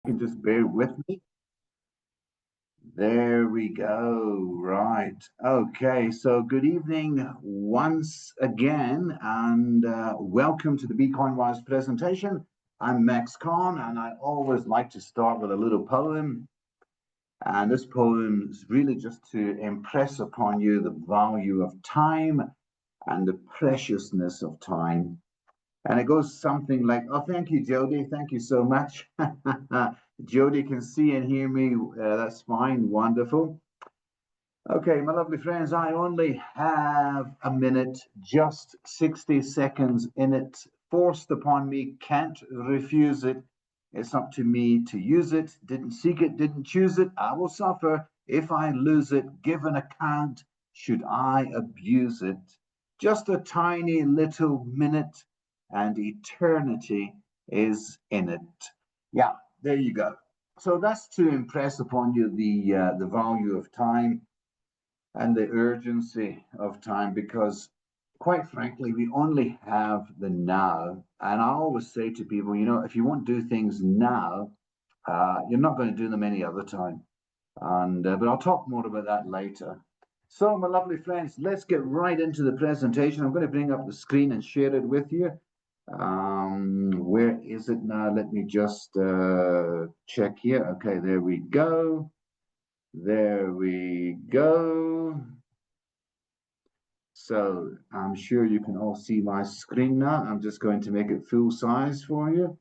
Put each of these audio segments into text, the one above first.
You can just bear with me. There we go. Right. Okay. So good evening once again, and welcome to the BeCoinWise presentation. I'm Max Kahn, and I always like to start with a little poem. And this poem is really just to impress upon you the value of time and the preciousness of time. And it goes something like, oh, thank you, Jody. Thank you so much. Jody can see and hear me. That's fine. Wonderful. Okay, my lovely friends, I only have a minute, just 60 seconds in it. Forced upon me, can't refuse it. It's up to me to use it. Didn't seek it, didn't choose it. I will suffer if I lose it. Give an account should I abuse it. Just a tiny little minute, and eternity is in it. Yeah, there you go. So that's to impress upon you the value of time and the urgency of time, because quite frankly, we only have the now. And I always say to people, you know, if you won't do things now, you're not going to do them any other time. And but I'll talk more about that later. So, my lovely friends, let's get right into the presentation. I'm going to bring up the screen and share it with you. Where is it now? Let me just check here. Okay, there we go. There we go. So I'm sure you can all see my screen now. I'm just going to make it full size for you.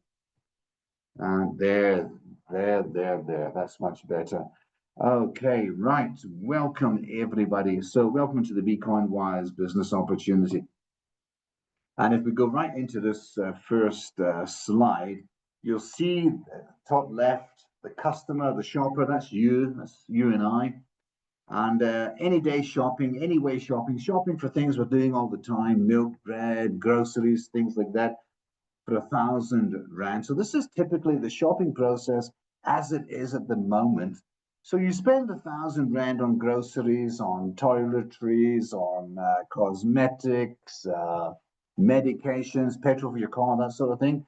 And there. That's much better. Okay, right. Welcome, everybody. So welcome to the BeCoinWise Business Opportunity. And if we go right into this first slide, you'll see top left, the customer, the shopper, that's you and I. And any day shopping, any way shopping, shopping for things we're doing all the time, milk, bread, groceries, things like that, for 1,000 Rand. So this is typically the shopping process as it is at the moment. So you spend 1,000 Rand on groceries, on toiletries, on cosmetics, medications, petrol for your car, that sort of thing.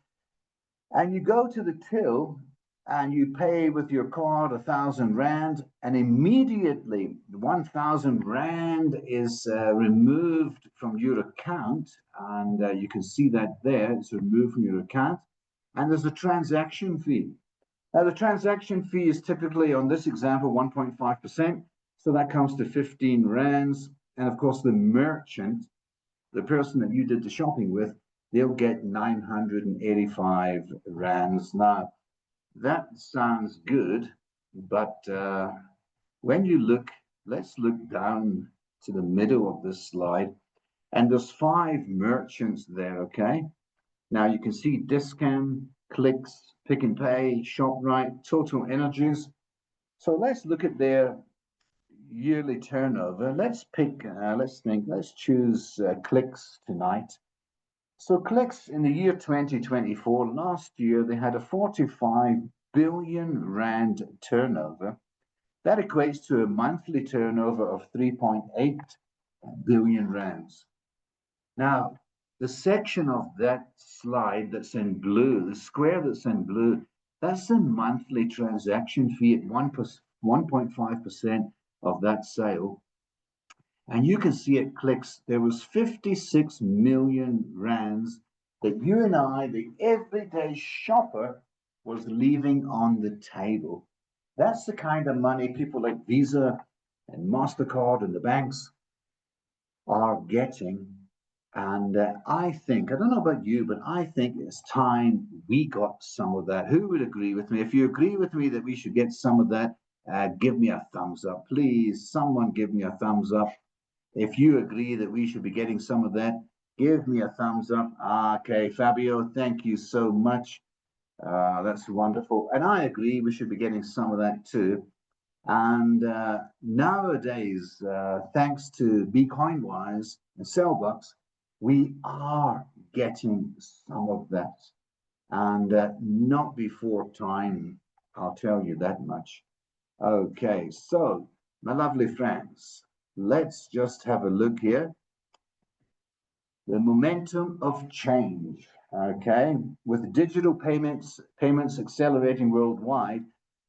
And you go to the till and you pay with your card 1,000 Rand, and immediately 1,000 Rand is removed from your account. And you can see that there, it's removed from your account. And there's a transaction fee. Now, the transaction fee is typically, on this example, 1.5%. So that comes to 15 Rands. And of course, the merchant, the person that you did the shopping with, they'll get 985 Rands. Now, that sounds good, but when you look, let's look down to the middle of this slide, and there's 5 merchants there, okay? Now you can see Discount, Clicks, Pick and Pay, ShopRite, Total Energies. So let's look at their yearly turnover. Let's pick, let's choose Clicks tonight. So Clicks in the year 2024, last year, they had a 45 billion Rand turnover. That equates to a monthly turnover of 3.8 billion Rands. Now, the section of that slide that's in blue, the square that's in blue, that's the monthly transaction fee at 1.5% of that sale. And you can see it Clicks, there was 56 million Rands that you and I, the everyday shopper, was leaving on the table. That's the kind of money people like Visa and MasterCard and the banks are getting. And I think, I don't know about you, but I think it's time we got some of that. Who would agree with me? If you agree with me that we should get some of that, give me a thumbs up. Please, someone give me a thumbs up. If you agree that we should be getting some of that, give me a thumbs up. Okay, Fabio, thank you so much. That's wonderful. And I agree we should be getting some of that too. And nowadays, thanks to BeCoinWise and Sellbucks, we are getting some of that. And not before time, I'll tell you that much. Okay, so my lovely friends, let's just have a look here. The momentum of change. Okay, with digital payments accelerating worldwide,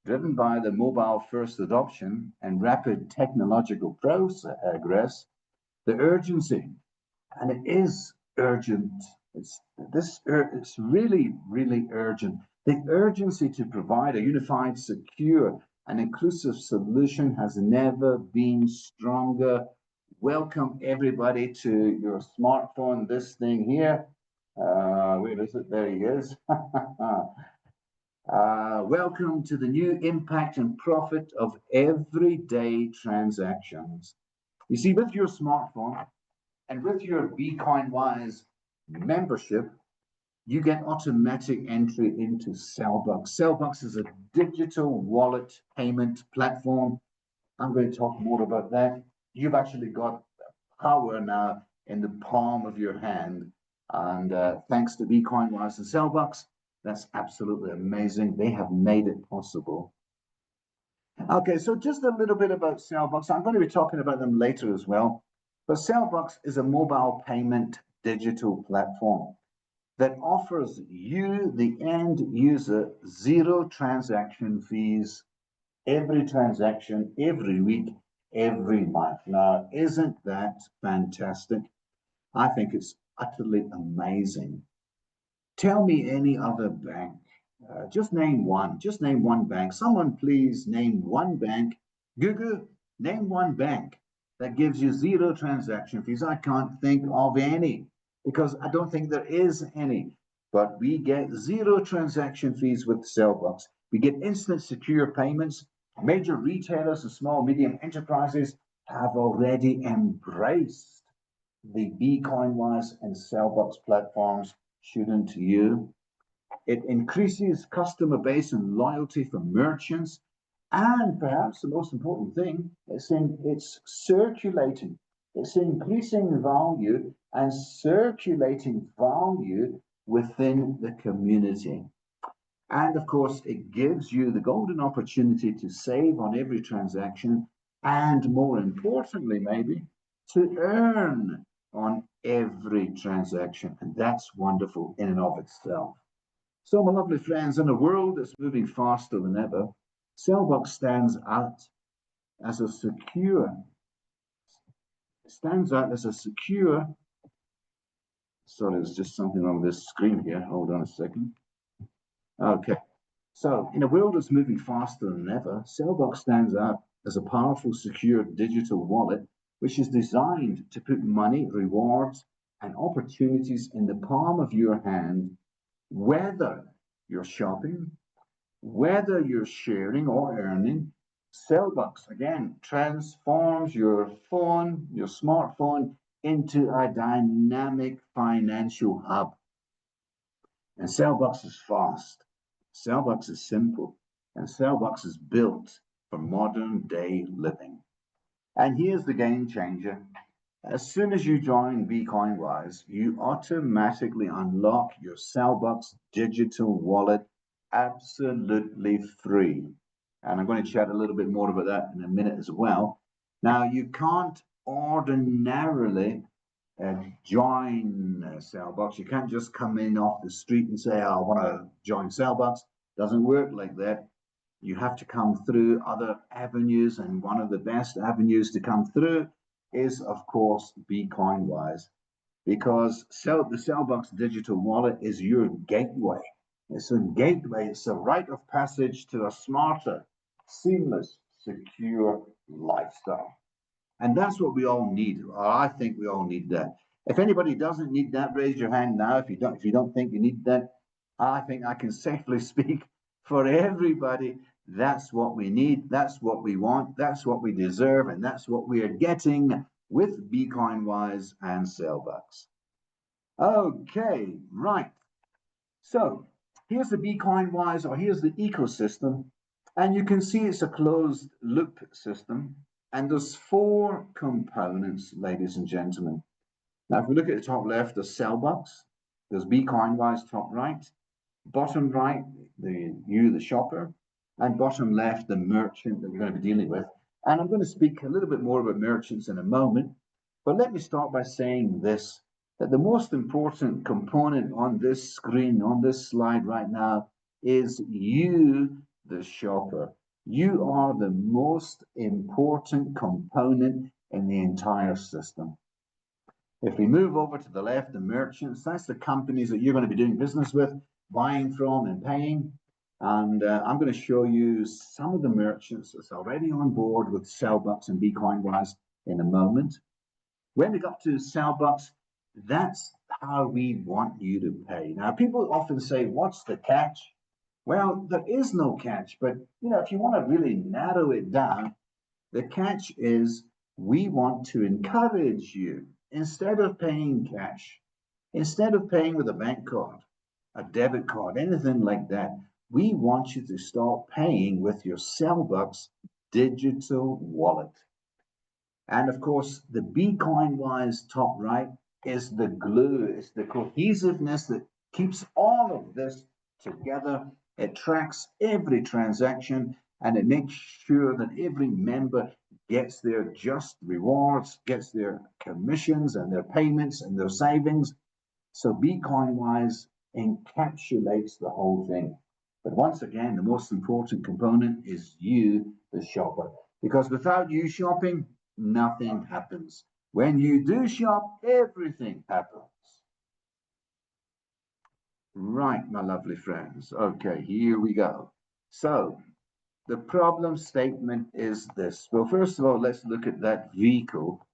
driven by the mobile first adoption and rapid technological progress, the urgency, and it is urgent. It's really, really urgent. The urgency to provide a unified, secure, and inclusive solution has never been stronger. Welcome everybody to your smartphone, this thing here. Where is it? There he is. Welcome to the new impact and profit of everyday transactions. You see, with your smartphone and with your BeCoinWise membership, you get automatic entry into Cellbox. Cellbox is a digital wallet payment platform. I'm going to talk more about that. You've actually got power now in the palm of your hand. And thanks to BeCoinWise and Cellbox, that's absolutely amazing. They have made it possible. Okay, so just a little bit about Cellbox. I'm going to be talking about them later as well. But Cellbox is a mobile payment digital platform that offers you, the end user, zero transaction fees every transaction, every week, every month. Now, isn't that fantastic? I think it's utterly amazing. Tell me any other bank. Just name one. Just name one bank. Someone please name one bank. Google, name one bank that gives you zero transaction fees. I can't think of any because I don't think there is any. But we get zero transaction fees with Cellbox. We get instant secure payments. Major retailers and small medium enterprises have already embraced the BeCoinWise and Cellbox platforms, shouldn't you? It increases customer base and loyalty for merchants. And perhaps the most important thing, it's circulating. It's increasing value and circulating value within the community. And of course, it gives you the golden opportunity to save on every transaction and more importantly, maybe to earn on every transaction. And that's wonderful in and of itself. So, my lovely friends, in a world that's moving faster than ever, Cellbox stands out as a secure, sorry, there's just something on this screen here. Hold on a second. Okay. So, in a world that's moving faster than ever, Cellbox stands out as a powerful, secure digital wallet which is designed to put money, rewards, and opportunities in the palm of your hand, whether you're shopping, whether you're sharing or earning. Cellbox, again, transforms your phone, your smartphone, into a dynamic financial hub. And Cellbox is fast. Cellbox is simple. And Cellbox is built for modern day living. And here's the game changer. As soon as you join BeCoinWise, you automatically unlock your Cellbox digital wallet absolutely free. And I'm going to chat a little bit more about that in a minute as well. Now, you can't ordinarily join Cellbox. You can't just come in off the street and say, oh, I want to join Cellbox. Doesn't work like that. You have to come through other avenues, and one of the best avenues to come through is, of course, BeCoinWise, because the Cellbox digital wallet is your gateway. It's a gateway. It's a rite of passage to a smarter, seamless, secure lifestyle. And that's what we all need. I think we all need that. If anybody doesn't need that, raise your hand now. If you don't think you need that, I think I can safely speak for everybody. That's what we need. That's what we want. That's what we deserve. And that's what we are getting with BeCoinWise and Cellbox. Okay, right. So here's the BeCoinWise, or here's the ecosystem. And you can see it's a closed loop system. And there's four components, ladies and gentlemen. Now, if we look at the top left, there's Cellbox. There's BeCoinWise top right. Bottom right, the shopper. And bottom left, the merchant that we're going to be dealing with. And I'm going to speak a little bit more about merchants in a moment. But let me start by saying this. that the most important component on this screen, on this slide right now, is you, the shopper. You are the most important component in the entire system. If we move over to the left, the merchants, that's the companies that you're going to be doing business with, buying from and paying. And I'm going to show you some of the merchants that's already on board with Sellbucks and BeCoinWise in a moment. When we got to Sellbucks, that's how we want you to pay. Now, people often say, what's the catch? Well, there is no catch, but if you want to really narrow it down, the catch is we want to encourage you, instead of paying cash, instead of paying with a bank card, a debit card, anything like that, we want you to start paying with your Sellbucks digital wallet. And of course, the BeCoinWise top right is the glue, it's the cohesiveness that keeps all of this together. It tracks every transaction and it makes sure that every member gets their just rewards, gets their commissions and their payments and their savings. So BeCoinWise encapsulates the whole thing. But once again, the most important component is you, the shopper, because without you shopping, nothing happens. When you do shop, everything happens. Right, my lovely friends. Okay, here we go. So the problem statement is this. Well, first of all, let's look at that vehicle,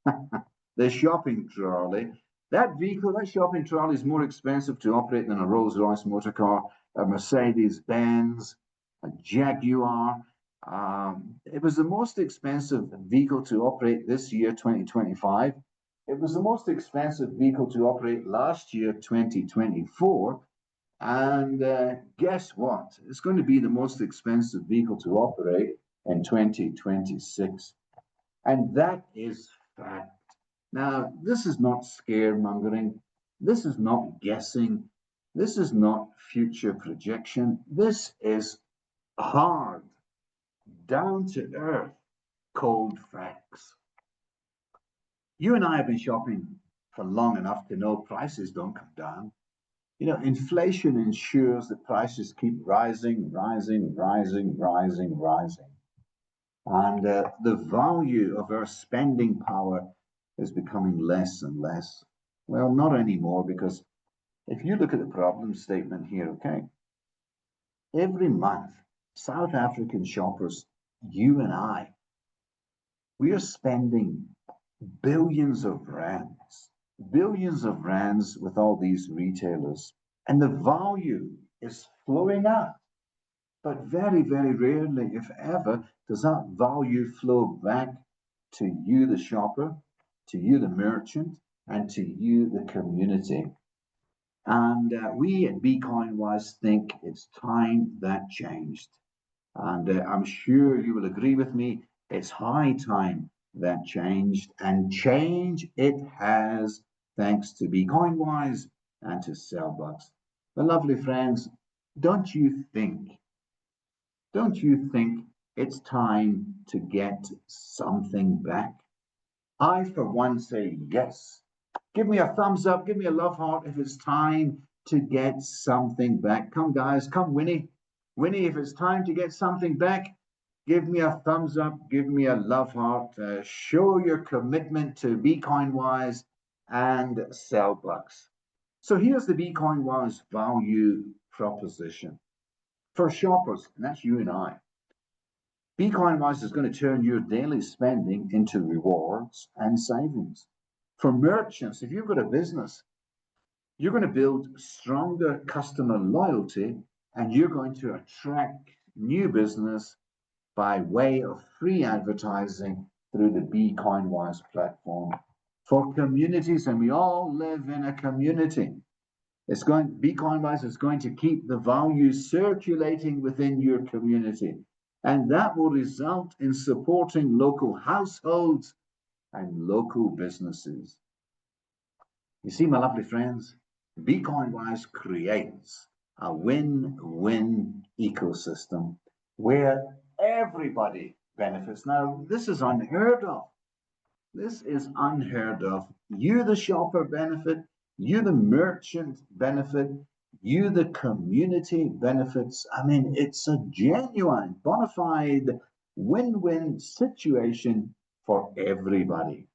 the shopping trolley. That vehicle, that shopping trolley is more expensive to operate than a Rolls-Royce motor car, a Mercedes-Benz, a Jaguar. It was the most expensive vehicle to operate this year, 2025. It was the most expensive vehicle to operate last year, 2024. And guess what? It's going to be the most expensive vehicle to operate in 2026. And that is fact. Now, this is not scaremongering. This is not guessing. This is not future projection. This is hard, down to earth, cold facts. You and I have been shopping for long enough to know prices don't come down. Inflation ensures that prices keep rising, rising, rising, rising, rising. And the value of our spending power is becoming less and less. Well, not anymore, because if you look at the problem statement here, okay, every month, South African shoppers, you and I, we are spending billions of rands with all these retailers, and the value is flowing out. But very, very rarely, if ever, does that value flow back to you, the shopper, to you, the merchant, and to you, the community. And we at BeCoinWise think it's time that changed. And I'm sure you will agree with me, it's high time that changed, and change it has, thanks to BeCoinWise and to Sellbucks. But lovely friends, don't you think it's time to get something back? I, for one, say yes. Give me a thumbs up, give me a love heart if it's time to get something back. Come, guys, come, Winnie. Winnie, if it's time to get something back, give me a thumbs up, give me a love heart. Show your commitment to BeCoinWise and Sellbucks. So here's the BeCoinWise value proposition. For shoppers, and that's you and I, BeCoinWise is going to turn your daily spending into rewards and savings. For merchants, if you've got a business, you're going to build stronger customer loyalty and you're going to attract new business by way of free advertising through the BeCoinWise platform. For communities, and we all live in a community, BeCoinWise is going to keep the value circulating within your community. And that will result in supporting local households and local businesses. You see, my lovely friends, BeCoinWise creates a win-win ecosystem where everybody benefits. Now, this is unheard of. This is unheard of. You, the shopper, benefit. You, the merchant, benefit. You, the community, benefits. I mean, it's a genuine, bona fide win-win situation for everybody.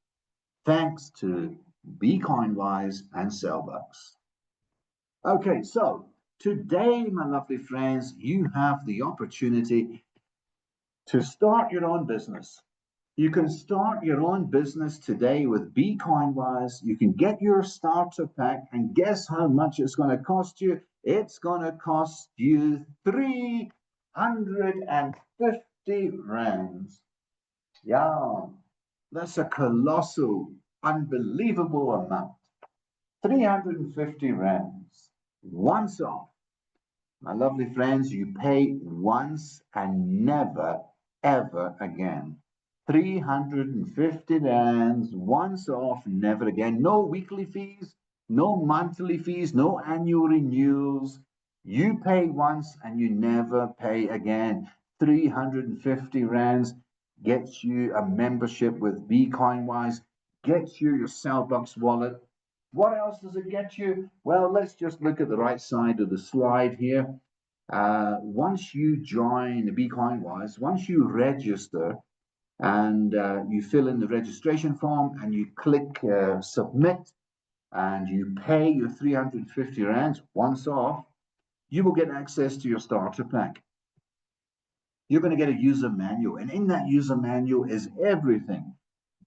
Thanks to BeCoinWise and Sellbucks. Okay, so today, my lovely friends, you have the opportunity to start your own business. You can start your own business today with BeCoinWise. You can get your starter pack, and guess how much it's going to cost you? It's going to cost you 350 rands. Yeah, that's a colossal, unbelievable amount. 350 rands. Once off. My lovely friends, you pay once and never, ever again. 350 rands, once off, never again. No weekly fees, no monthly fees, no annual renewals. You pay once and you never pay again. 350 rands gets you a membership with BeCoinWise, gets you your Sellbucks wallet. What else does it get you? Well, let's just look at the right side of the slide here. Once you join BeCoinWise, once you register and you fill in the registration form and you click submit and you pay your 350 rands once off, you will get access to your starter pack. You're going to get a user manual, and in that user manual is everything.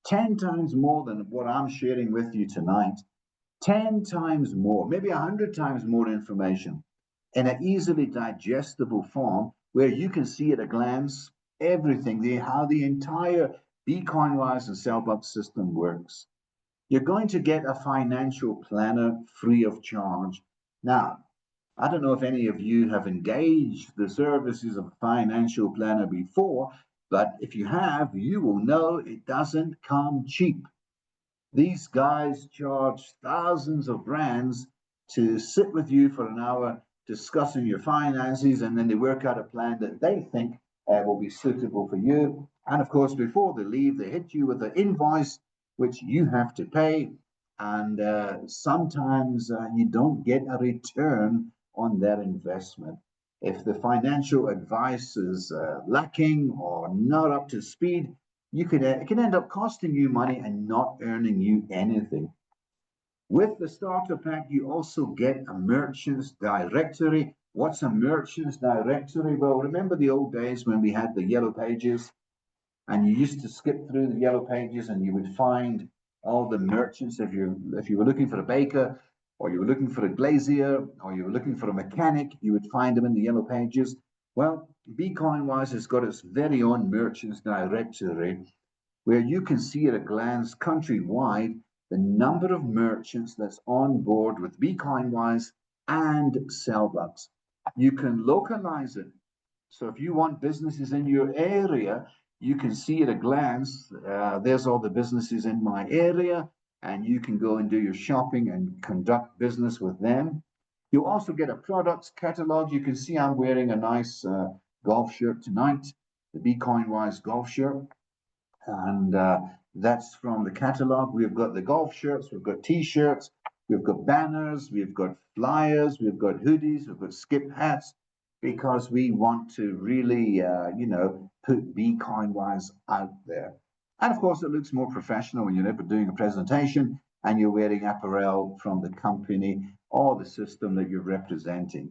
10 times more than what I'm sharing with you tonight. 10 times more, maybe 100 times more information in an easily digestible form where you can see at a glance everything, how the entire BeCoinWise and Sellbucks system works. You're going to get a financial planner free of charge. Now, I don't know if any of you have engaged the services of a financial planner before, but if you have, you will know it doesn't come cheap. These guys charge thousands of rands to sit with you for an hour discussing your finances, and then they work out a plan that they think will be suitable for you. And of course, before they leave, they hit you with an invoice which you have to pay. And sometimes you don't get a return on their investment. If the financial advice is lacking or not up to speed, it can end up costing you money and not earning you anything. With the starter pack, you also get a merchant's directory. What's a merchant's directory? Well, remember the old days when we had the yellow pages and you used to skip through the yellow pages and you would find all the merchants. If you were looking for a baker, or you were looking for a glazier, or you were looking for a mechanic, you would find them in the yellow pages. Well, BeCoinWise has got its very own merchants directory where you can see at a glance countrywide the number of merchants that's on board with BeCoinWise and Sellbucks. You can localize it. So if you want businesses in your area, you can see at a glance, there's all the businesses in my area, and you can go and do your shopping and conduct business with them. You also get a products catalog. You can see I'm wearing a nice golf shirt tonight, the BeCoinWise golf shirt. And that's from the catalog. We've got the golf shirts, we've got t-shirts, we've got banners, we've got flyers, we've got hoodies, we've got skip hats, because we want to really, put BeCoinWise out there. And of course, it looks more professional when you're doing a presentation and you're wearing apparel from the company or the system that you're representing.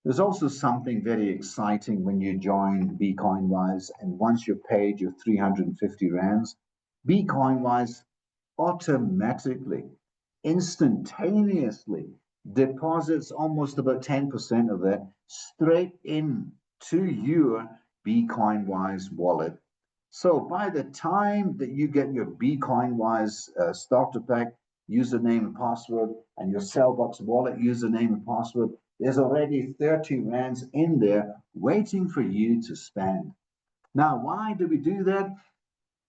There's also something very exciting when you join BeCoinWise, and once you've paid your 350 rands, BeCoinWise automatically, instantaneously deposits almost about 10% of that straight into your BeCoinWise wallet. So by the time that you get your BeCoinWise starter pack username and password and your Sellbucks wallet username and password, there's already 30 rands in there waiting for you to spend. Now, why do we do that?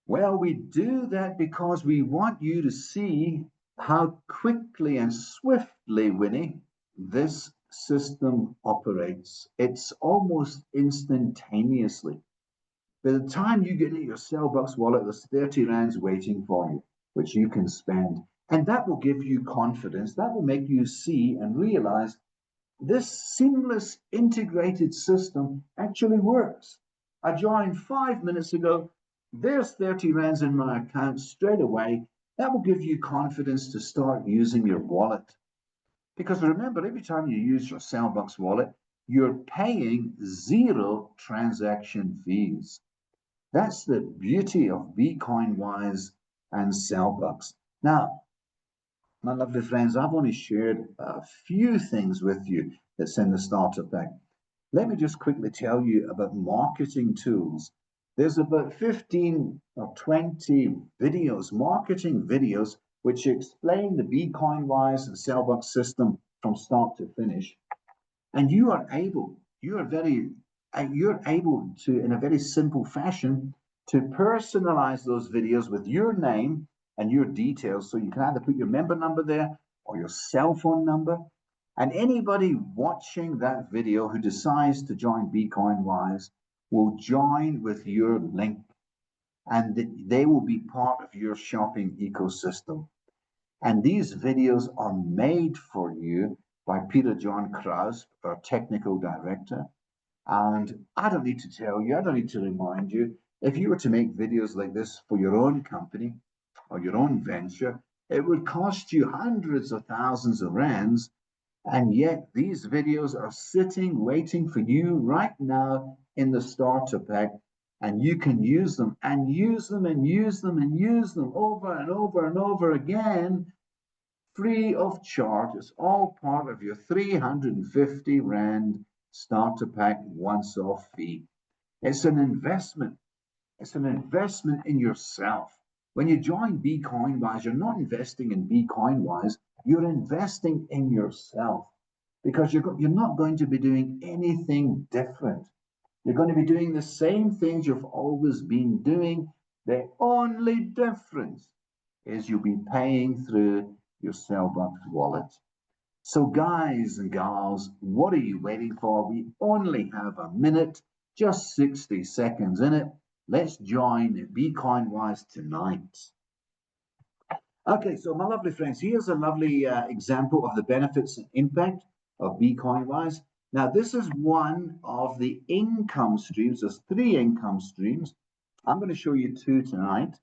Well, we do that because we want you to see how quickly and swiftly, Winnie, this system operates. It's almost instantaneously. By the time you get into your Sellbucks wallet, there's 30 rands waiting for you, which you can spend. And that will give you confidence. That will make you see and realize this seamless integrated system actually works. I joined 5 minutes ago. There's 30 rands in my account straight away. That will give you confidence to start using your wallet. Because remember, every time you use your Cellbox wallet, you're paying 0 transaction fees. That's the beauty of BcoinWise and Cellbox. Now, my lovely friends, I've only shared a few things with you that's in the starter pack. Let me just quickly tell you about marketing tools. There's about 15 or 20 videos, marketing videos, which explain the BcoinWise and Cellbox system from start to finish. And you're able to, in a very simple fashion, to personalize those videos with your name and your details. So you can either put your member number there or your cell phone number. And anybody watching that video who decides to join BcoinWise will join with your link, and they will be part of your shopping ecosystem. And these videos are made for you by Peter John Kraus, our technical director. And I don't need to tell you, I don't need to remind you, if you were to make videos like this for your own company or your own venture, it would cost you hundreds of thousands of rands. And yet these videos are sitting, waiting for you right now in the starter pack. And you can use them and use them and use them and use them over and over and over again, free of charge. It's all part of your 350 Rand starter pack once-off fee. It's an investment. It's an investment in yourself. When you join BcoinWise, you're not investing in BcoinWise, you're investing in yourself, because you're not going to be doing anything different. You're going to be doing the same things you've always been doing. The only difference is you'll be paying through your Cellbox wallet. So guys and gals, what are you waiting for? We only have a minute, just 60 seconds in it. Let's join BcoinWise tonight. Okay, so my lovely friends, here's a lovely example of the benefits and impact of BcoinWise. Now, this is one of the income streams. There's 3 income streams. I'm going to show you 2 tonight,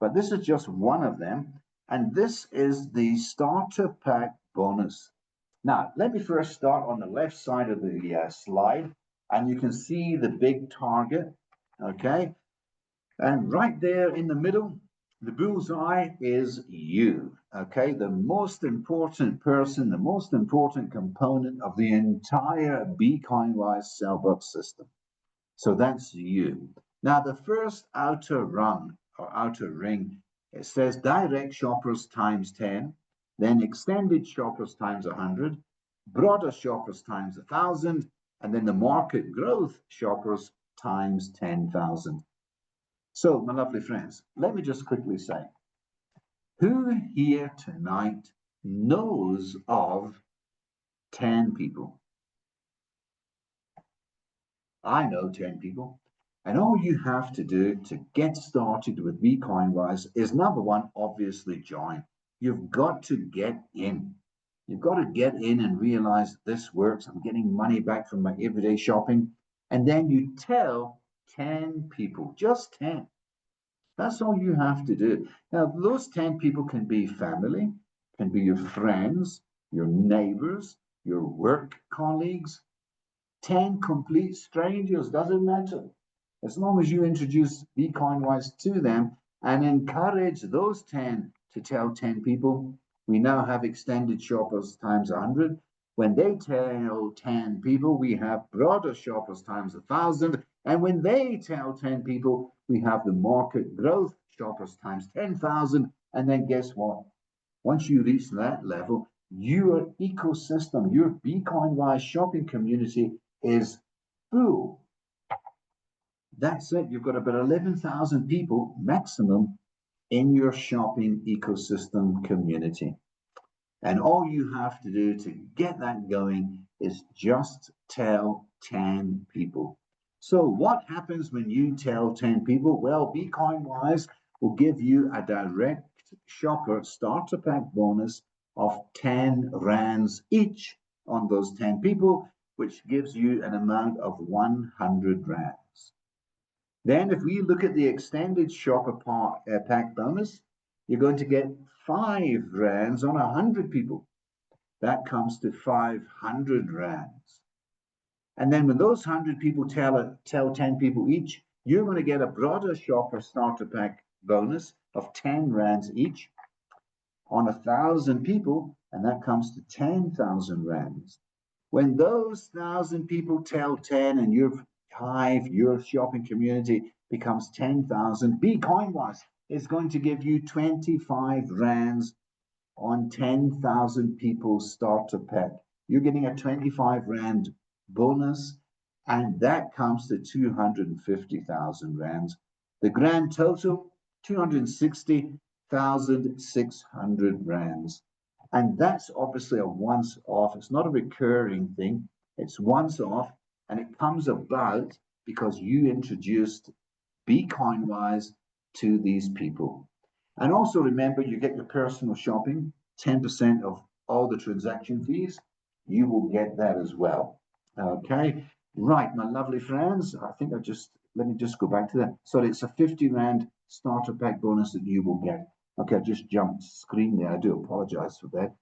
but this is just one of them. And this is the starter pack bonus. Now, let me first start on the left side of the slide, and you can see the big target, okay? And right there in the middle, the bullseye is you, okay? The most important person, the most important component of the entire BcoinWise Cellbox system. So that's you. Now, the first outer rung or outer ring, it says direct shoppers times 10, then extended shoppers times 100, broader shoppers times 1,000, and then the market growth shoppers times 10,000. So, my lovely friends, let me just quickly say, who here tonight knows of 10 people? I know 10 people. And all you have to do to get started with BcoinWise is, number one, obviously join. You've got to get in. You've got to get in and realize this works. I'm getting money back from my everyday shopping. And then you tell 10 people, just 10. That's all you have to do. Now, those 10 people can be family, can be your friends, your neighbors, your work colleagues, 10 complete strangers, doesn't matter. As long as you introduce BcoinWise to them and encourage those 10 to tell 10 people. We now have extended shoppers times 100. When they tell 10 people, we have broader shoppers times 1,000. And when they tell 10 people, we have the market growth shoppers times 10,000. And then guess what? Once you reach that level, your ecosystem, your BcoinWise shopping community is full. That's it. You've got about 11,000 people maximum in your shopping ecosystem community. And all you have to do to get that going is just tell 10 people. So what happens when you tell 10 people? Well, BcoinWise will give you a direct shopper starter pack bonus of 10 rands each on those 10 people, which gives you an amount of 100 rands. Then if we look at the extended shopper pack bonus, you're going to get 5 rands on 100 people. That comes to 500 rands. And then when those 100 people tell 10 people each, you're going to get a broader shopper starter pack bonus of 10 rands each on 1,000 people, and that comes to 10,000 rands. When those 1,000 people tell 10 and your hive, your shopping community becomes 10,000, BCoinWise is going to give you 25 rands on 10,000 people's starter pack. You're getting a 25 rand bonus, and that comes to 250,000 rands. The grand total, 260,600 rands. And that's obviously a once off. It's not a recurring thing. It's once off, and it comes about because you introduced BCoinWise to these people. And also remember, you get your personal shopping, 10% of all the transaction fees. You will get that as well. Okay, right, my lovely friends. I think let me just go back to that. Sorry, it's a 50 rand starter pack bonus that you will get. Okay, I just jumped screen there. I do apologize for that.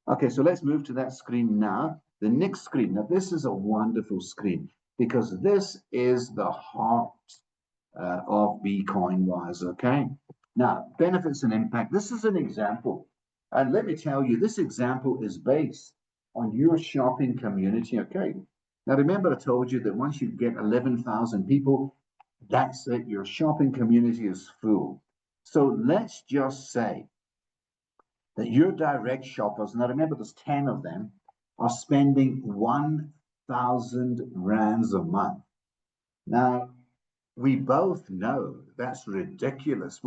Okay, so let's move to that screen now. The next screen. Now, this is a wonderful screen because this is the heart of BCoinWise, okay? Now, benefits and impact. This is an example. And let me tell you, this example is based on your shopping community, okay? Now, remember I told you that once you get 11,000 people, that's it. Your shopping community is full. So let's just say that your direct shoppers, now remember there's 10 of them, are spending 1,000 rands a month. Now, we both know that's ridiculous.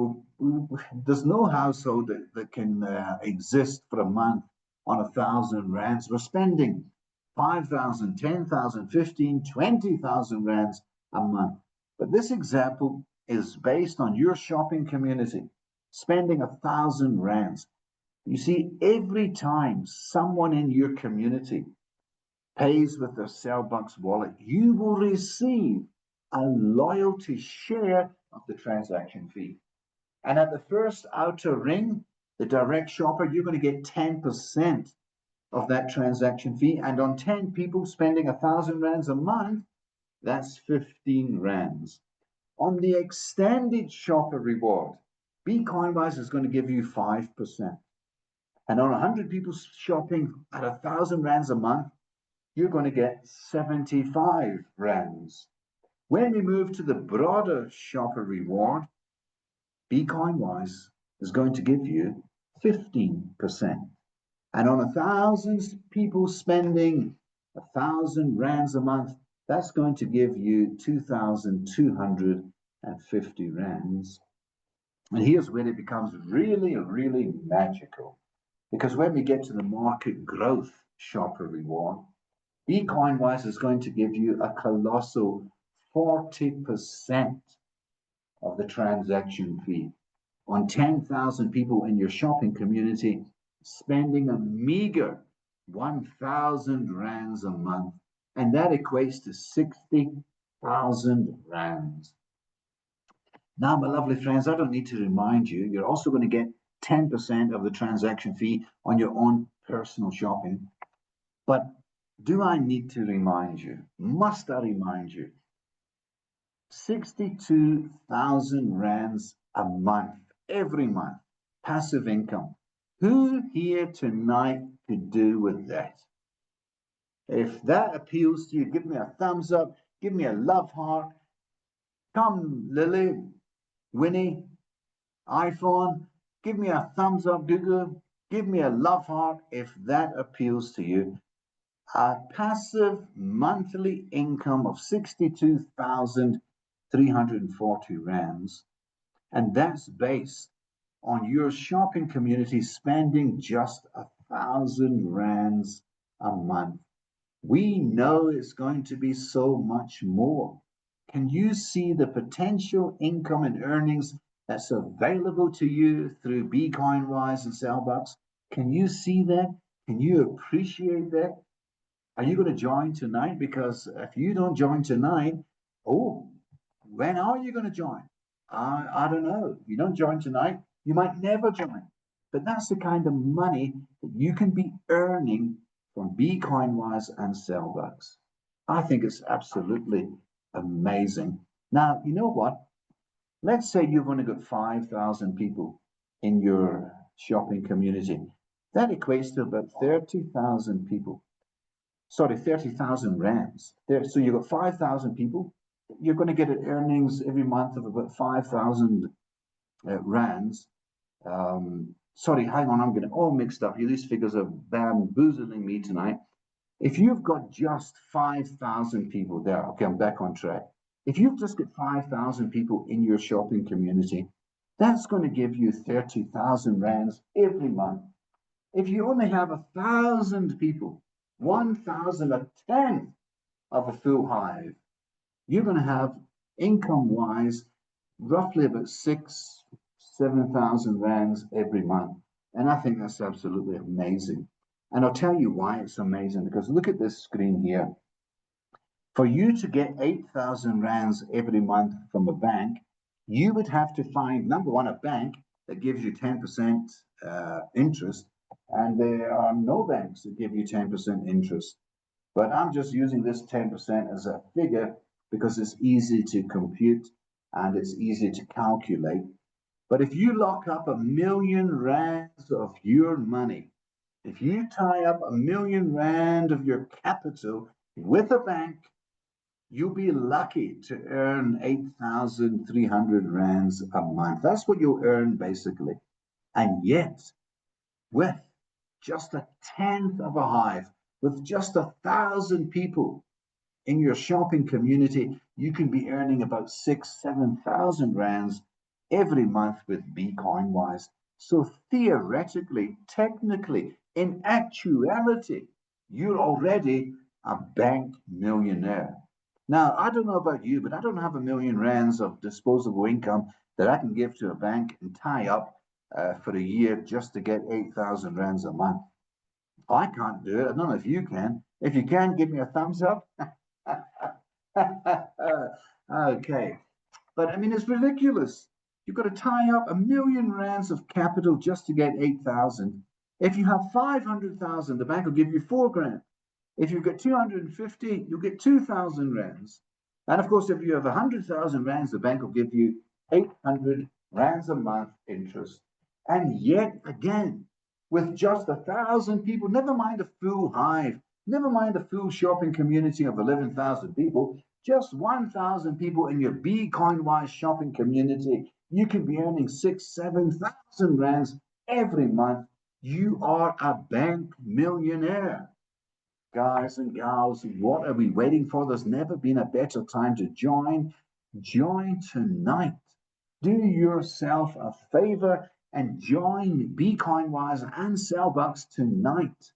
There's no household that can exist for a month on 1,000 rands. We're spending 5,000, 10,000, 15, 20,000 rands a month. But this example is based on your shopping community spending 1,000 rands. You see, every time someone in your community pays with their Cellbucks wallet, you will receive a loyalty share of the transaction fee. And at the first outer ring, the direct shopper, you're going to get 10% of that transaction fee. And on 10 people spending 1,000 rands a month, that's 15 rands. On the extended shopper reward, BCoinWise is going to give you 5%. And on 100 people shopping at 1,000 rands a month, you're going to get 75 rands. When we move to the broader shopper reward, BCoinWise is going to give you 15%. And on 1,000 people spending 1,000 rands a month, that's going to give you 2,250 rands. And here's where it becomes really, really magical. Because when we get to the market growth shopper reward, BCoinWise is going to give you a colossal 40% of the transaction fee on 10,000 people in your shopping community spending a meager 1,000 rands a month. And that equates to 60,000 rands. Now, my lovely friends, I don't need to remind you, you're also going to get 10% of the transaction fee on your own personal shopping. But do I need to remind you? Must I remind you? 62,000 rands a month, every month, passive income. Who here tonight could do with that? If that appeals to you, give me a thumbs up, give me a love heart. Come, Lily, Winnie, iPhone, give me a thumbs up, Google, give me a love heart if that appeals to you. A passive monthly income of 62,340 rands, and that's based on your shopping community spending just 1,000 rands a month. We know it's going to be so much more. Can you see the potential income and earnings that's available to you through BCoinWise and Sellbucks. Can you see that? Can you appreciate that? Are you going to join tonight? Because if you don't join tonight, oh, when are you going to join? I don't know. If you don't join tonight, you might never join. But that's the kind of money that you can be earning from BCoinWise and Sellbucks. I think it's absolutely amazing. Now, you know what? Let's say you've only got 5,000 people in your shopping community. That equates to about 30,000 people. Sorry, 30,000 rands. So you've got 5,000 people. You're going to get earnings every month of about 5,000 rands. Sorry, hang on, I'm getting all mixed up here. These figures are bamboozling me tonight. If you've got just 5,000 people there, okay, I'm back on track. If you've just got 5,000 people in your shopping community, that's going to give you 30,000 rands every month. If you only have 1,000 people, 1,000, a tenth of a full hive, you're going to have income-wise roughly about 7,000 rands every month. And I think that's absolutely amazing. And I'll tell you why it's amazing, because look at this screen here. For you to get 8,000 rands every month from a bank, you would have to find, number one, a bank that gives you 10% interest, and there are no banks that give you 10% interest. But I'm just using this 10% as a figure because it's easy to compute and it's easy to calculate. But if you lock up 1,000,000 rands of your money, if you tie up 1,000,000 rand of your capital with a bank, you'll be lucky to earn 8,300 rands a month. That's what you'll earn basically. And yet, with just a tenth of a hive, with just 1,000 people in your shopping community, you can be earning about 7,000 rands every month with BCoinWise. So theoretically, technically, in actuality, you're already a bank millionaire. Now, I don't know about you, but I don't have 1,000,000 rands of disposable income that I can give to a bank and tie up for a year just to get 8,000 rands a month. I can't do it. I don't know if you can. If you can, give me a thumbs up. Okay. But I mean, it's ridiculous. You've got to tie up 1,000,000 rands of capital just to get 8,000. If you have 500,000, the bank will give you 4 grand. If you've got 250, you'll get 2,000 rands. And of course, if you have 100,000 rands, the bank will give you 800 rands a month interest. And yet again, with just 1,000 people, never mind a full hive, never mind a full shopping community of 11,000 people, just 1,000 people in your BCoinWise shopping community, you can be earning 7,000 rands every month. You are a bank millionaire. Guys and gals, what are we waiting for? There's never been a better time to join. Join tonight. Do yourself a favor and join BCoinWise and Sellbucks tonight.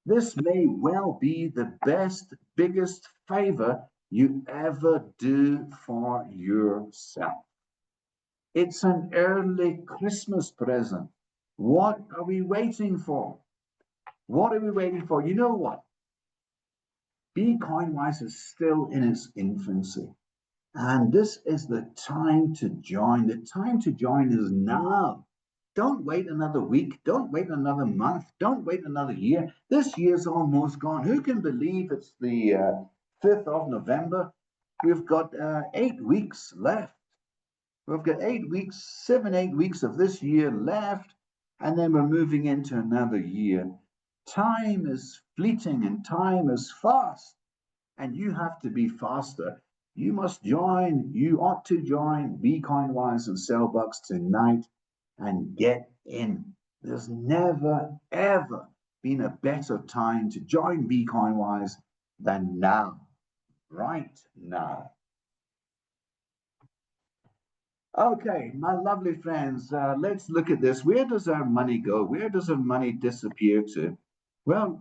This may well be the best, biggest favor you ever do for yourself. It's an early Christmas present. What are we waiting for? What are we waiting for? You know what? BCoinWise is still in its infancy. And this is the time to join. The time to join is now. Don't wait another week. Don't wait another month. Don't wait another year. This year's almost gone. Who can believe it's the 5th of November? We've got 8 weeks left. We've got 8 weeks, 8 weeks of this year left. And then we're moving into another year. Time is fleeting and time is fast. And you have to be faster. You must join. You ought to join BCoinWise and Sellbucks tonight and get in. There's never, ever been a better time to join BCoinWise than now, right now. Okay, my lovely friends, let's look at this. Where does our money go? Where does our money disappear to? Well,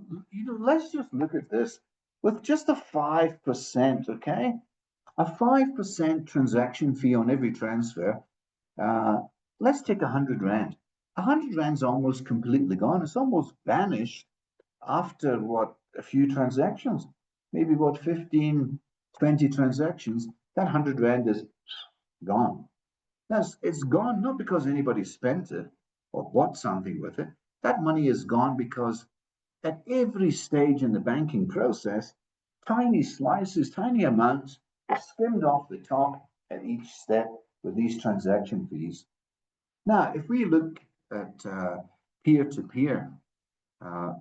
let's just look at this. With just a 5%, okay? A 5% transaction fee on every transfer, Let's take 100 Rand. 100 Rand's almost completely gone. It's almost vanished after what, a few transactions, maybe what, 15, 20 transactions. That 100 Rand is gone. It's gone not because anybody spent it or bought something with it. That money is gone because at every stage in the banking process, tiny slices, tiny amounts are skimmed off the top at each step with these transaction fees. Now, if we look at peer-to-peer,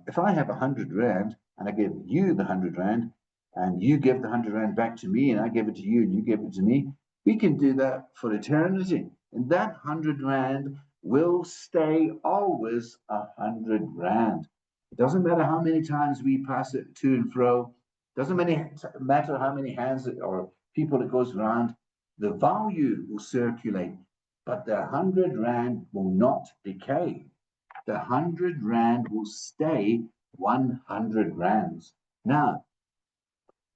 if I have 100 Rand and I give you the 100 Rand and you give the 100 Rand back to me and I give it to you and you give it to me, we can do that for eternity. And that 100 Rand will stay always 100 Rand. It doesn't matter how many times we pass it to and fro. Doesn't matter how many hands or people it goes around. The value will circulate, but the 100 Rand will not decay. The 100 Rand will stay 100 Rands. Now,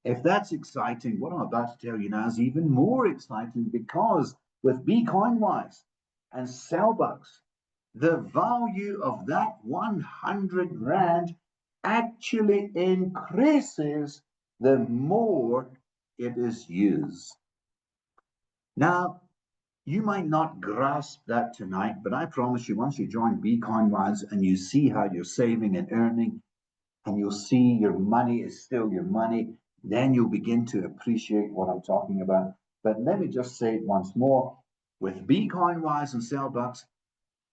if that's exciting, what I'm about to tell you now is even more exciting, because with BCoinWise and Sellbucks, the value of that 100 Rand actually increases the more it is used. Now, you might not grasp that tonight, but I promise you, once you join BCoinWise and you see how you're saving and earning, and you'll see your money is still your money, then you'll begin to appreciate what I'm talking about. But let me just say it once more. With BCoinWise and Sellbucks,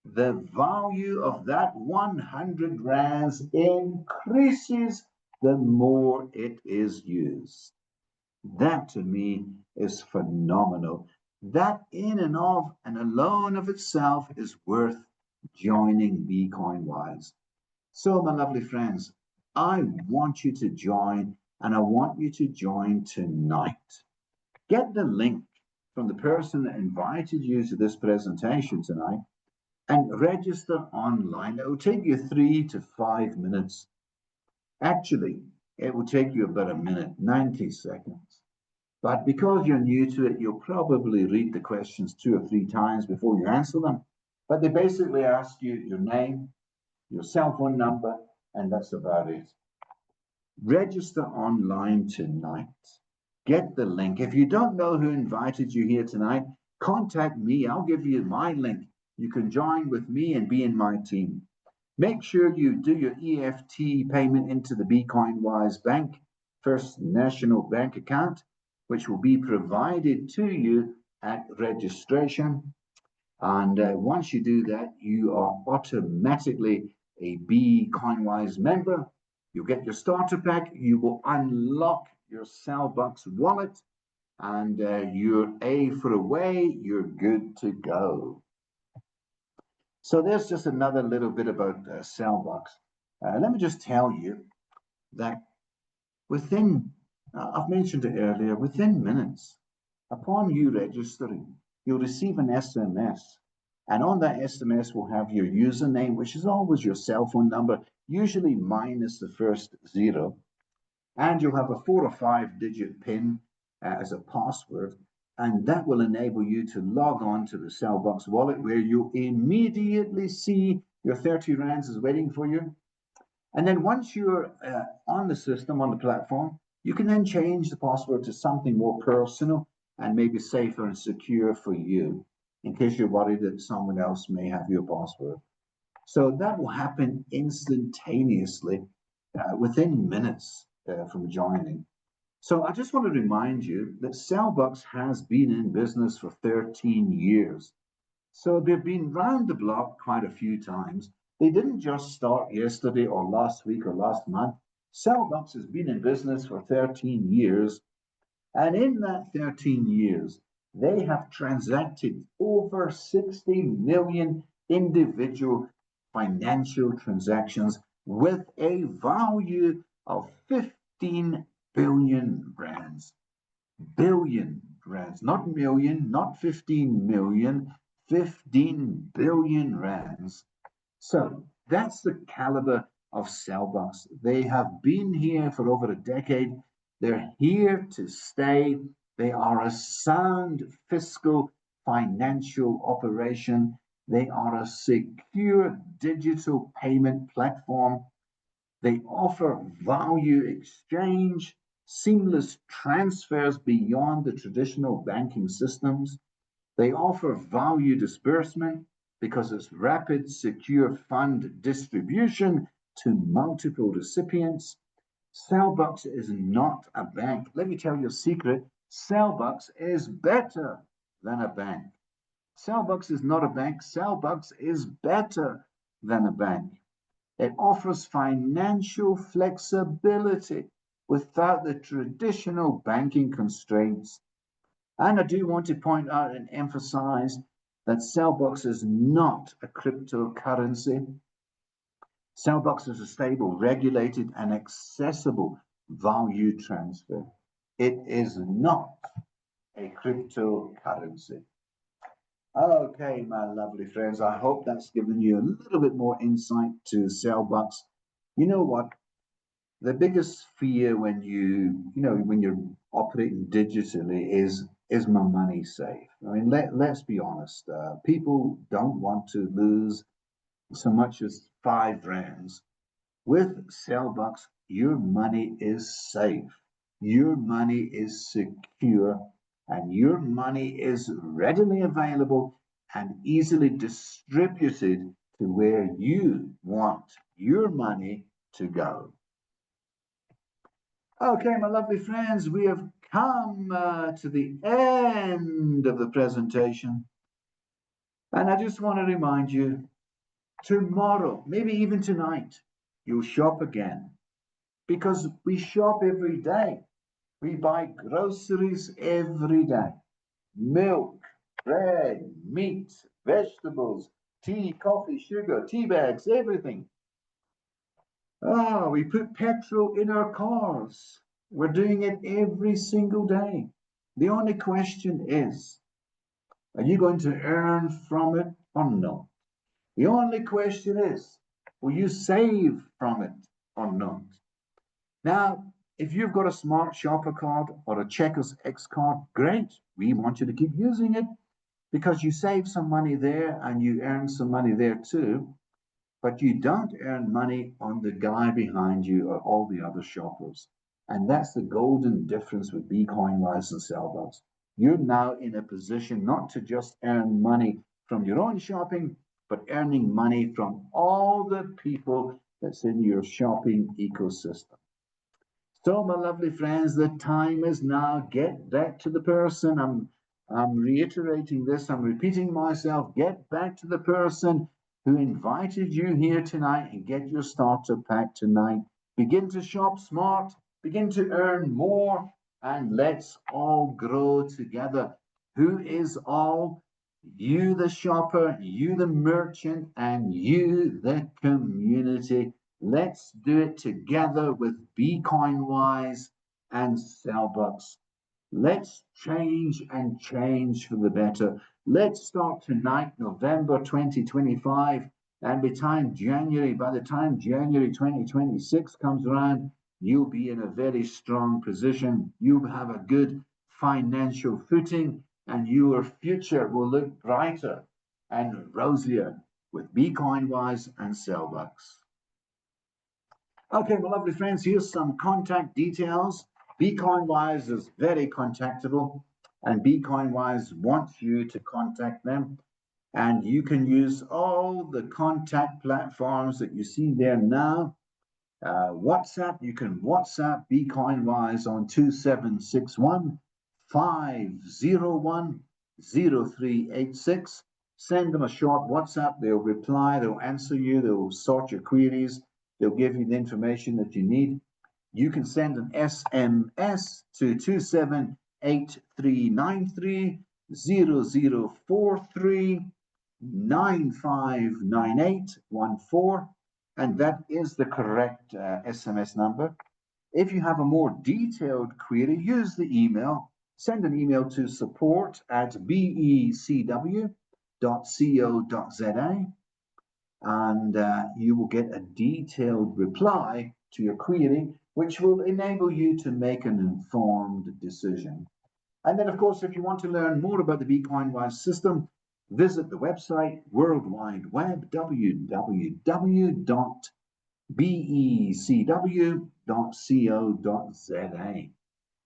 the value of that 100 Rands increases the more it is used. That to me is phenomenal. That in and of and alone of itself is worth joining BCoinWise. So, my lovely friends, I want you to join, and I want you to join tonight. Get the link from the person that invited you to this presentation tonight and register online. It will take you 3 to 5 minutes. Actually, it will take you about a minute, 90 seconds. But because you're new to it, you'll probably read the questions 2 or 3 times before you answer them. But they basically ask you your name, your cell phone number, and that's about it. Register online tonight. Get the link. If you don't know who invited you here tonight, contact me. I'll give you my link. You can join with me and be in my team. Make sure you do your EFT payment into the BCoinWise Bank First National Bank account, which will be provided to you at registration. And once you do that, you are automatically a BCoinWise member. You'll get your starter pack. You will unlock your Sellbucks wallet, and you're A for away. You're good to go. So there's just another little bit about Sellbucks. Let me just tell you that within, I've mentioned it earlier, within minutes, upon you registering, you'll receive an SMS. And on that SMS will have your username, which is always your cell phone number, usually minus the first 0. And you'll have a 4 or 5-digit PIN as a password. And that will enable you to log on to the Sellbucks wallet, where you'll immediately see your 30 Rands is waiting for you. And then once you're on the system, on the platform, you can then change the password to something more personal and maybe safer and secure for you, in case you're worried that someone else may have your password. So that will happen instantaneously within minutes from joining. So I just want to remind you that Sellbucks has been in business for 13 years. So they've been round the block quite a few times. They didn't just start yesterday or last week or last month. Sellbucks has been in business for 13 years. And in that 13 years, they have transacted over 60 million individual financial transactions with a value of 15 billion Rands. Billion Rands, not million, not 15 million, 15 billion Rands. So that's the caliber of Sellbucks. They have been here for over a decade. They're here to stay. They are a sound fiscal financial operation. They are a secure digital payment platform. They offer value exchange, seamless transfers beyond the traditional banking systems. They offer value disbursement because it's rapid, secure fund distribution to multiple recipients. Cellbucks is not a bank. Let me tell you a secret. Cellbucks is better than a bank. Cellbucks is not a bank. Cellbucks is better than a bank. It offers financial flexibility without the traditional banking constraints. And I do want to point out and emphasize that Cellbucks is not a cryptocurrency. Cellbucks is a stable, regulated, and accessible value transfer. It is not a cryptocurrency. Okay, my lovely friends, I hope that's given you a little bit more insight to Cellbucks. You know what? The biggest fear when when you're operating digitally is my money safe? I mean, let's be honest. People don't want to lose so much as 5 rands. With Cellbucks, your money is safe, your money is secure, and your money is readily available and easily distributed to where you want your money to go. Okay, my lovely friends, we have come to the end of the presentation. And I just want to remind you, tomorrow, maybe even tonight, you'll shop again. Because we shop every day. We buy groceries every day. Milk, bread, meat, vegetables, tea, coffee, sugar, tea bags, everything. We put petrol in our cars. We're doing it every single day. The only question is, are you going to earn from it or not? The only question is, will you save from it or not? Now, if you've got a Smart Shopper card or a Checkers X card, great. We want you to keep using it because you save some money there and you earn some money there too. But you don't earn money on the guy behind you or all the other shoppers. And that's the golden difference with BCoinWise and Cellbucks. You're now in a position not to just earn money from your own shopping, but earning money from all the people that's in your shopping ecosystem. So, my lovely friends, the time is now. Get back to the person. I'm reiterating this. I'm repeating myself. Get back to the person who invited you here tonight and get your starter pack tonight. Begin to shop smart, begin to earn more, and let's all grow together. Who is all? You, the shopper, you, the merchant, and you, the community. Let's do it together with BCoinWise and Cellbucks. Let's change and change for the better. Let's start tonight, November 2025, and by the time January 2026 comes around, you'll be in a very strong position. You'll have a good financial footing, and your future will look brighter and rosier with BCoinWise and Cellbucks. Okay, my lovely friends, here's some contact details. BCoinWise is very contactable, and BCoinWise wants you to contact them. And you can use all the contact platforms that you see there now. WhatsApp, you can WhatsApp BCoinWise on 2761 501 0386. Send them a short WhatsApp. They'll reply, they'll answer you, they'll sort your queries, they'll give you the information that you need. You can send an SMS to 278393 0043 959814, and that is the correct SMS number. If you have a more detailed query, use the email. Send an email to support@becw.co.za, and you will get a detailed reply to your query, which will enable you to make an informed decision. And then, of course, if you want to learn more about the BeCoinWise system, visit the website World Wide Web, www.becw.co.za.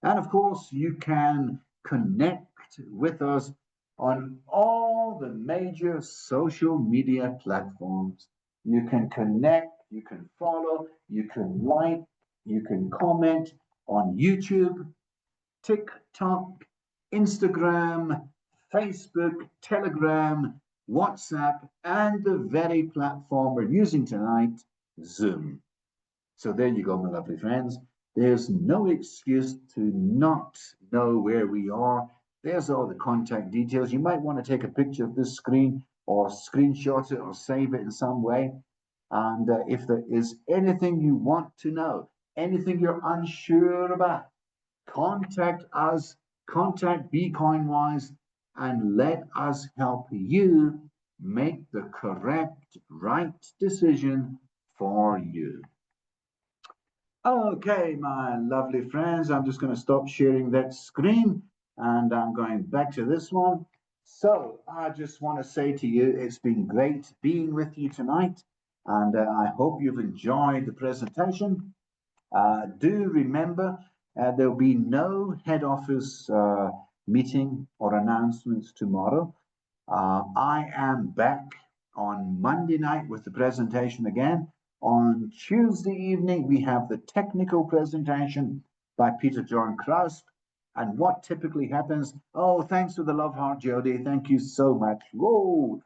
And of course, you can connect with us on all the major social media platforms. You can connect, you can follow, you can like, you can comment on YouTube, TikTok, Instagram, Facebook, Telegram, WhatsApp, and the very platform we're using tonight, Zoom. So there you go, my lovely friends. There's no excuse to not know where we are. There's all the contact details. You might want to take a picture of this screen or screenshot it or save it in some way. And if there is anything you want to know, anything you're unsure about, contact us, contact BeCoinWise, and let us help you make the correct, right decision for you. Okay, my lovely friends, I'm just going to stop sharing that screen and I'm going back to this one. So I just want to say to you, it's been great being with you tonight, and I hope you've enjoyed the presentation. Do remember, there'll be no head office meeting or announcements tomorrow. I am back on Monday night with the presentation again. On Tuesday evening, we have the technical presentation by Peter John Kraus. And what typically happens, oh, thanks for the love heart, Jody. Thank you so much. Whoa.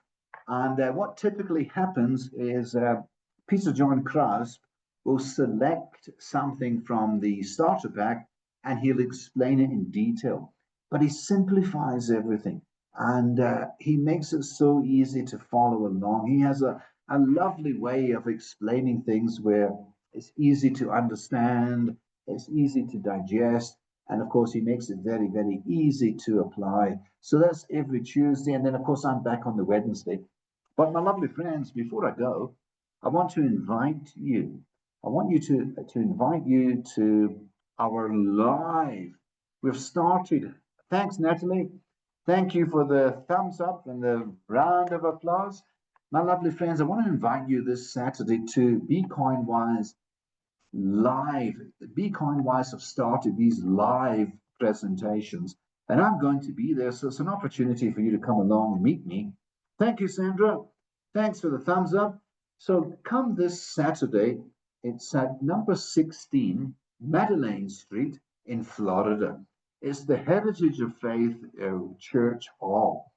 And what typically happens is Peter John Kraus will select something from the starter pack and he'll explain it in detail. But he simplifies everything and he makes it so easy to follow along. He has a lovely way of explaining things where it's easy to understand, it's easy to digest, and of course, he makes it very, very easy to apply. So that's every Tuesday. And then, of course, I'm back on the Wednesday. But my lovely friends, before I go, I want to invite you. I want you to invite you to our live. We've started. Thanks, Natalie. Thank you for the thumbs up and the round of applause. My lovely friends, I want to invite you this Saturday to BeCoinWise live. BeCoinWise have started these live presentations, and I'm going to be there. So it's an opportunity for you to come along and meet me. Thank you, Sandra. Thanks for the thumbs up. So come this Saturday. It's at number 16 Madeleine Street in Florida. It's the Heritage of Faith Church Hall.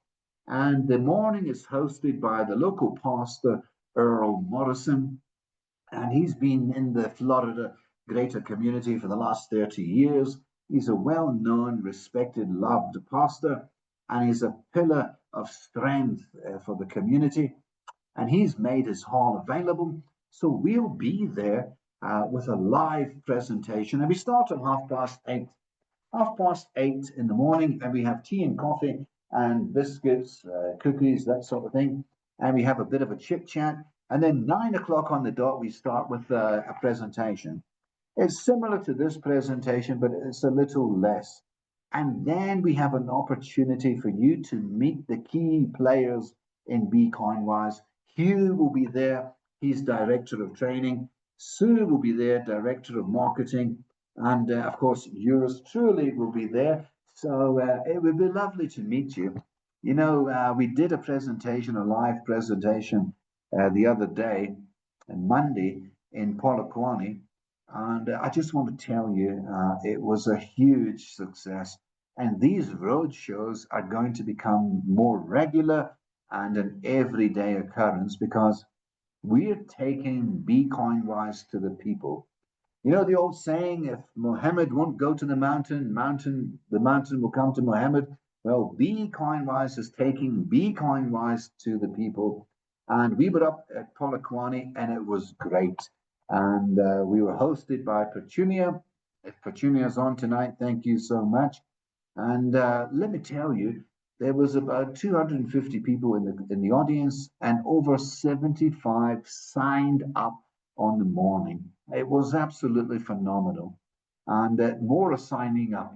And the morning is hosted by the local pastor, Earl Morrison. And he's been in the Florida greater community for the last 30 years. He's a well-known, respected, loved pastor, and he's a pillar of strength for the community. And he's made his hall available. So we'll be there with a live presentation. And we start at 8:30. 8:30 in the morning, and we have tea and coffee and biscuits, cookies, that sort of thing. And we have a bit of a chit chat. And then 9 o'clock on the dot, we start with a presentation. It's similar to this presentation, but it's a little less. And then we have an opportunity for you to meet the key players in BeCoinWise. Hugh will be there. He's Director of Training. Sue will be there, Director of Marketing. And of course, yours truly will be there. So it would be lovely to meet you. You know, we did a presentation, a live presentation the other day, Monday, in Polokwane. And I just want to tell you, it was a huge success. And these road shows are going to become more regular and an everyday occurrence because we're taking BeCoinWise to the people. You know the old saying, if Muhammad won't go to the mountain, the mountain will come to Muhammad. Well, BeCoinWise is taking BeCoinWise to the people. And we were up at Polokwane and it was great. And we were hosted by Petunia. If Petunia's on tonight, thank you so much. And let me tell you, there was about 250 people in the audience and over 75 signed up on the morning. It was absolutely phenomenal. And more are signing up.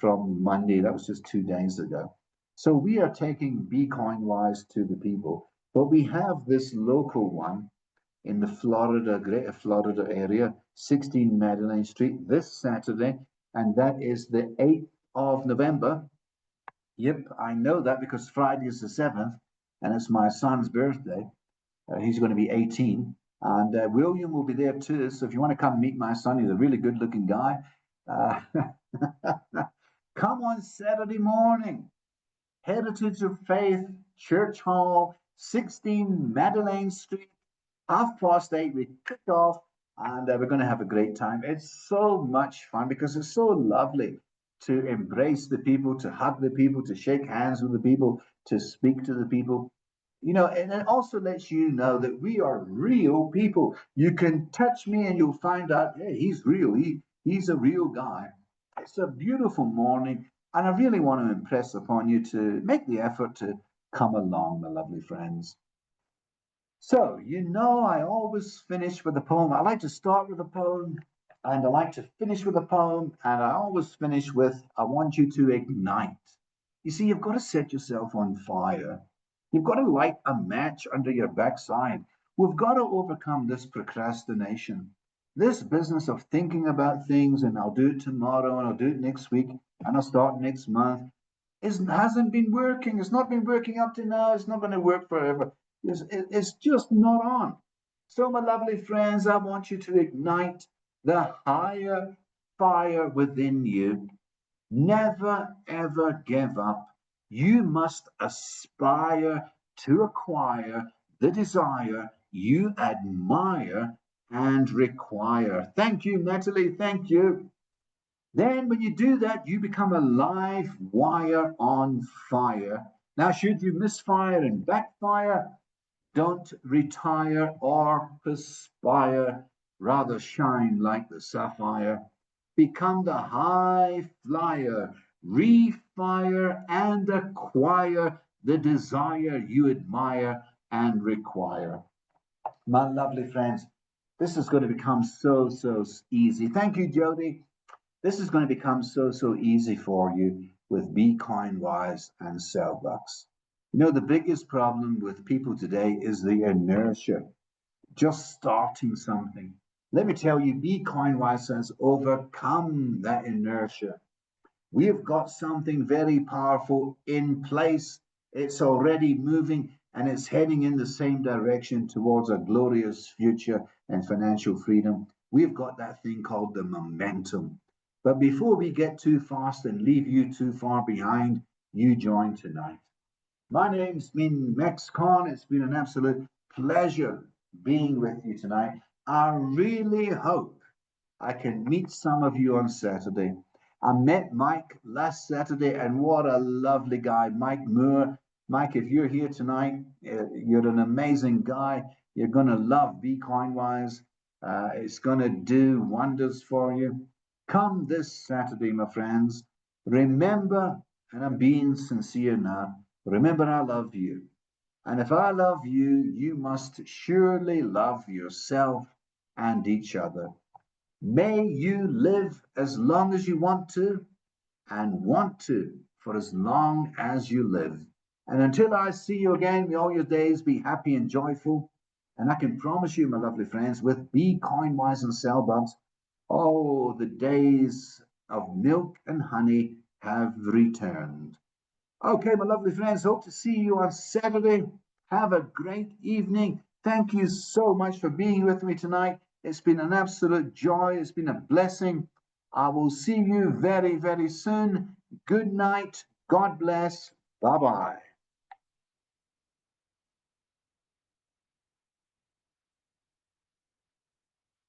from Monday. That was just 2 days ago. So we are taking BeCoinWise to the people, but we have this local one in the Greater Florida area, 16 Madeline Street, this Saturday, and that is the 8th of November. Yep, I know that because Friday is the 7th, and it's my son's birthday. He's going to be 18, and William will be there too. So if you want to come meet my son, he's a really good-looking guy. Uh, come on Saturday morning. Heritage of Faith Church Hall, 16 Madeleine Street, 8:30. We kick off, and we're going to have a great time. It's so much fun because it's so lovely to embrace the people, to hug the people, to shake hands with the people, to speak to the people. You know, and it also lets you know that we are real people. You can touch me and you'll find out, hey, he's real. He's a real guy. It's a beautiful morning, and I really want to impress upon you to make the effort to come along, my lovely friends. So, you know, I always finish with a poem. I like to start with a poem, and I like to finish with a poem, and I always finish with, I want you to ignite. You see, you've got to set yourself on fire. You've got to light a match under your backside. We've got to overcome this procrastination, this business of thinking about things, and I'll do it tomorrow, and I'll do it next week, and I'll start next month. Hasn't been working. It's not been working up to now. It's not going to work forever. It's just not on. So, my lovely friends, I want you to ignite the higher fire within you. Never, ever give up. You must aspire to acquire the desire you admire and require. Thank you, Natalie. Thank you. Then, when you do that, you become a live wire on fire. Now, should you misfire and backfire, don't retire or perspire, rather shine like the sapphire. Become the high flyer, refire and acquire the desire you admire and require. My lovely friends, this is going to become so easy. Thank you, Jody. This is going to become so easy for you with BeCoinWise and Sellbucks. You know, the biggest problem with people today is the inertia, just starting something. Let me tell you, BeCoinWise has overcome that inertia. We have got something very powerful in place. It's already moving and it's heading in the same direction towards a glorious future and financial freedom. We've got that thing called the momentum. But before we get too fast and leave you too far behind, you join tonight. My name's been Max Khan. It's been an absolute pleasure being with you tonight. I really hope I can meet some of you on Saturday. I met Mike last Saturday, and what a lovely guy, Mike Moore. Mike, if you're here tonight, you're an amazing guy. You're going to love BeCoinWise. It's going to do wonders for you. Come this Saturday, my friends. Remember, and I'm being sincere now, remember I love you. And if I love you, you must surely love yourself and each other. May you live as long as you want to and want to for as long as you live. And until I see you again, may all your days be happy and joyful. And I can promise you, my lovely friends, with BeCoinWise and Sellbucks, oh, the days of milk and honey have returned. Okay, my lovely friends, hope to see you on Saturday. Have a great evening. Thank you so much for being with me tonight. It's been an absolute joy. It's been a blessing. I will see you very soon. Good night. God bless. Bye-bye.